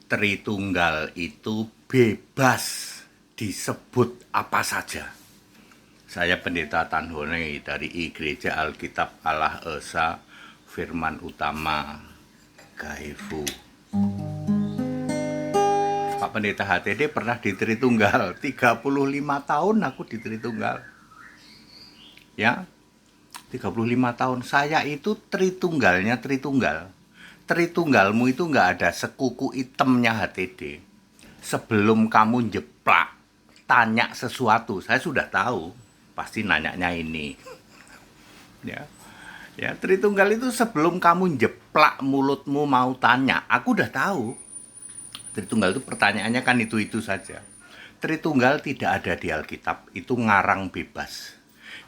Tritunggal itu bebas disebut apa saja. Saya Pendeta Tanhone dari Gereja Alkitab Allah Esa Firman Utama Gaefu. Pak Pendeta HTD pernah di Tritunggal, 35 tahun aku di Tritunggal. Ya, 35 tahun. Saya itu Tritunggalnya Tritunggal. Tritunggalmu itu nggak ada sekuku hitamnya HTD. Sebelum kamu jeplak, tanya sesuatu, saya sudah tahu, pasti nanyanya ini. Ya, Tritunggal itu sebelum kamu jeplak mulutmu mau tanya, aku udah tahu. Tritunggal itu pertanyaannya kan itu saja. Tritunggal tidak ada di Alkitab, itu ngarang bebas.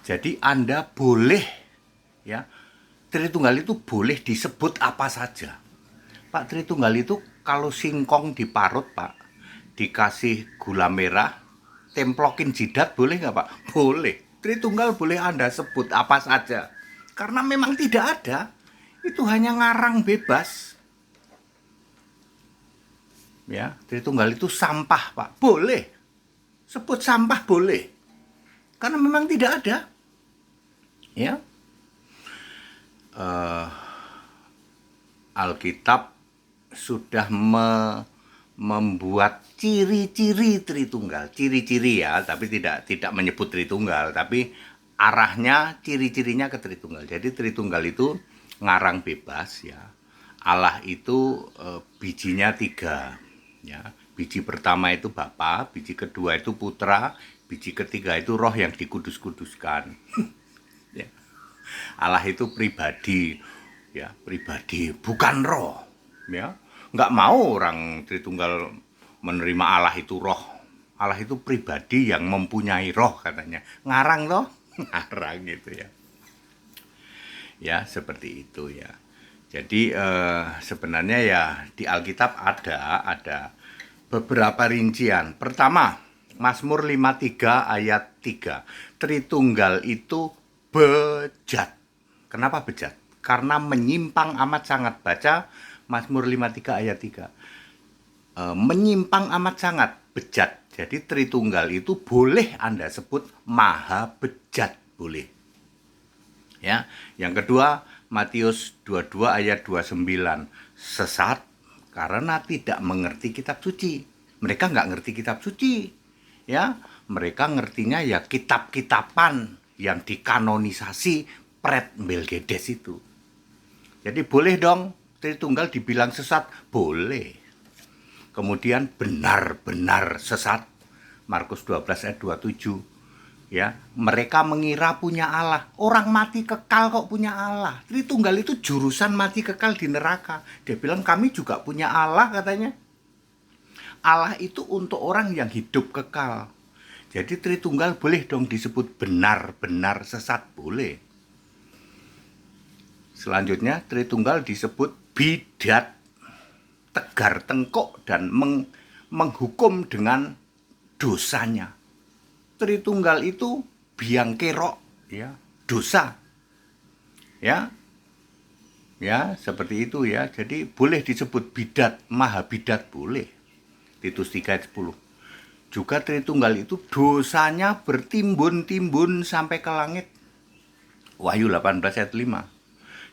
Jadi Anda boleh, ya, Tritunggal itu boleh disebut apa saja. Pak, Tritunggal itu kalau singkong diparut, Pak, dikasih gula merah, templokin jidat, boleh nggak, Pak? Boleh. Tritunggal boleh Anda sebut apa saja. Karena memang tidak ada. Itu hanya ngarang bebas. Ya, Tritunggal itu sampah, Pak. Boleh. Sebut sampah boleh. Karena memang tidak ada. Ya. Alkitab sudah membuat ciri-ciri Tritunggal, ciri-ciri ya, tapi tidak menyebut Tritunggal, tapi arahnya ciri-cirinya ke Tritunggal. Jadi Tritunggal itu ngarang bebas ya. Allah itu bijinya 3 ya. Biji pertama itu Bapa, biji kedua itu Putra, biji ketiga itu Roh yang dikudus-kuduskan. Ya. Allah itu pribadi, ya, pribadi, bukan roh, ya. Nggak mau orang Tritunggal menerima Allah itu roh. Allah itu pribadi yang mempunyai roh katanya. Ngarang loh, ngarang gitu ya. Ya, seperti itu ya. Jadi sebenarnya ya di Alkitab ada beberapa rincian. Pertama, Mazmur 53 ayat 3. Tritunggal itu bejat. Kenapa bejat? Karena menyimpang amat sangat. Baca Mazmur 53 ayat 3. Menyimpang amat sangat, bejat. Jadi Tritunggal itu boleh Anda sebut maha bejat, boleh. Ya, yang kedua Matius 22 ayat 29. Sesat karena tidak mengerti kitab suci. Mereka nggak ngerti kitab suci. Ya, mereka ngertinya ya kitab-kitaban yang dikanonisasi Pret Melgedes itu. Jadi boleh dong Tritunggal dibilang sesat, boleh. Kemudian benar-benar sesat, Markus 12 ayat 27. Ya, mereka mengira punya Allah. Orang mati kekal kok punya Allah. Tritunggal itu jurusan mati kekal di neraka. Dia bilang kami juga punya Allah katanya. Allah itu untuk orang yang hidup kekal. Jadi Tritunggal boleh dong disebut benar-benar sesat, boleh. Selanjutnya Tritunggal disebut bidat, tegar tengkuk dan menghukum dengan dosanya. Tritunggal itu biang kerok ya, dosa. Ya. Ya, seperti itu ya. Jadi boleh disebut bidat, maha bidat boleh. Titus 3 ayat 10. Juga Tritunggal itu dosanya bertimbun-timbun sampai ke langit. Wahyu 18 ayat 5.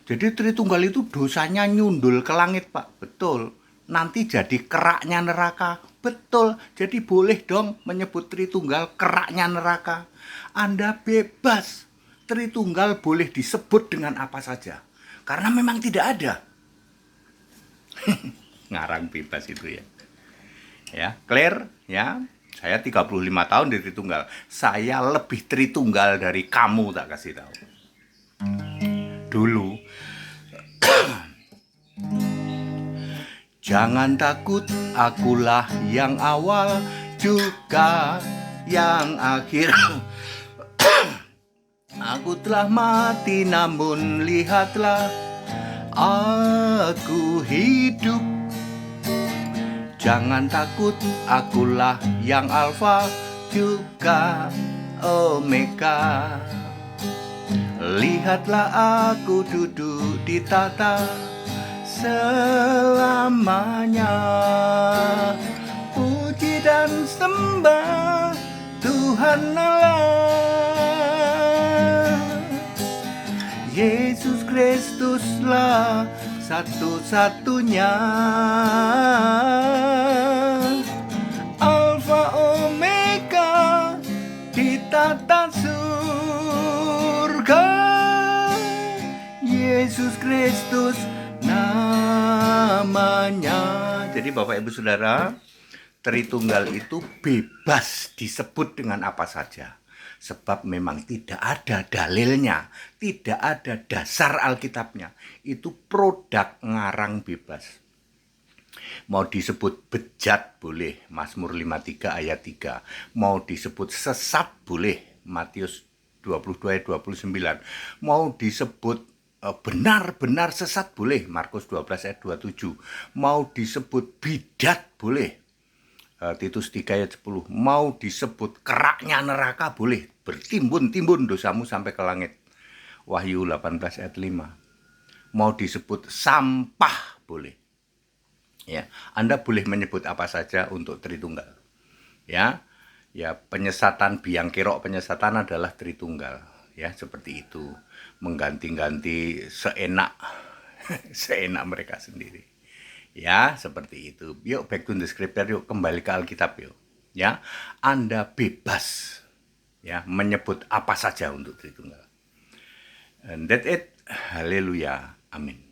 Jadi Tritunggal itu dosanya nyundul ke langit, Pak. Betul. Nanti jadi keraknya neraka. Betul. Jadi boleh dong menyebut Tritunggal keraknya neraka. Anda bebas. Tritunggal boleh disebut dengan apa saja. Karena memang tidak ada. Ngarang bebas itu ya. Ya, clear ya. Saya 35 tahun di Tritunggal. Saya lebih Tritunggal dari kamu, tak kasih tahu. Dulu jangan takut, akulah yang awal juga yang akhir. Aku telah mati namun lihatlah aku hidup. Jangan takut, akulah yang alfa juga omega. Lihatlah aku duduk di tahta selamanya. satu-satunya, Alfa Omega di tata surga, Yesus Kristus namanya. Jadi Bapak Ibu Saudara, Tritunggal itu bebas disebut dengan apa saja. Sebab memang tidak ada dalilnya, tidak ada dasar Alkitabnya. Itu produk ngarang bebas. Mau disebut bejat boleh, Mazmur 53 ayat 3. Mau disebut sesat boleh, Matius 22 ayat 29. Mau disebut benar-benar sesat boleh, Markus 12 ayat 27. Mau disebut bidat boleh, Titus 3 ayat 10. Mau disebut keraknya neraka boleh, bertimbun-timbun dosamu sampai ke langit, Wahyu 18 ayat 5. Mau disebut sampah boleh. Ya, Anda boleh menyebut apa saja untuk Tritunggal. Ya, penyesatan biang kerok penyesatan adalah Tritunggal. Ya, seperti itu. Mengganti-ganti seenak seenak mereka sendiri. Ya, seperti itu. Yuk back to the scripture, yuk kembali ke Alkitab yuk. Ya, Anda bebas ya menyebut apa saja untuk Tritunggal. And that's it. Haleluya. Amin.